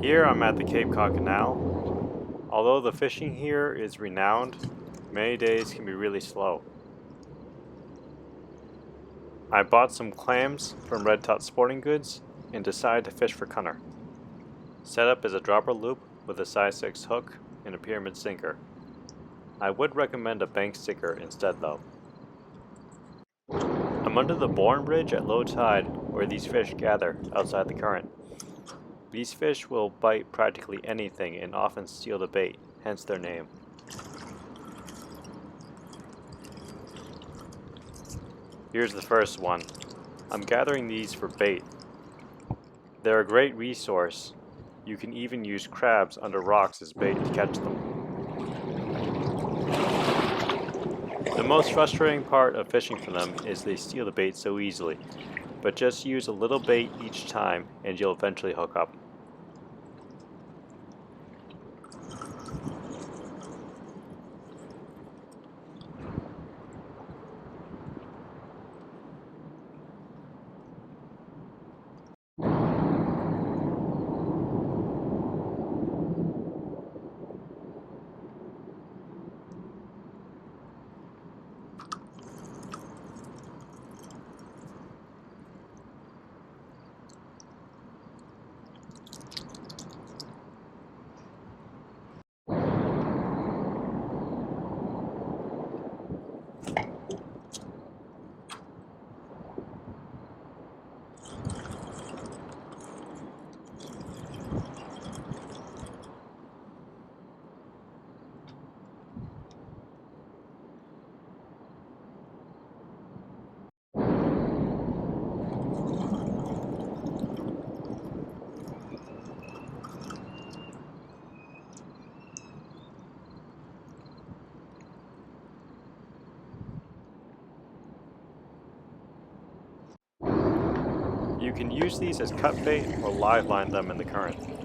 Here I'm at the Cape Cod Canal. Although the fishing here is renowned, many days can be really slow. I bought some clams from Red Tot Sporting Goods and decided to fish for Cunner. Setup is a dropper loop with a size 6 hook and a pyramid sinker. I would recommend a bank sticker instead though. I'm under the Bourne Bridge at low tide where these fish gather outside the current. These fish will bite practically anything and often steal the bait, hence their name. Here's the first one. I'm gathering these for bait. They're a great resource. You can even use crabs under rocks as bait to catch them. The most frustrating part of fishing for them is they steal the bait so easily, but just use a little bait each time and you'll eventually hook up. You can use these as cut bait or live line them in the current.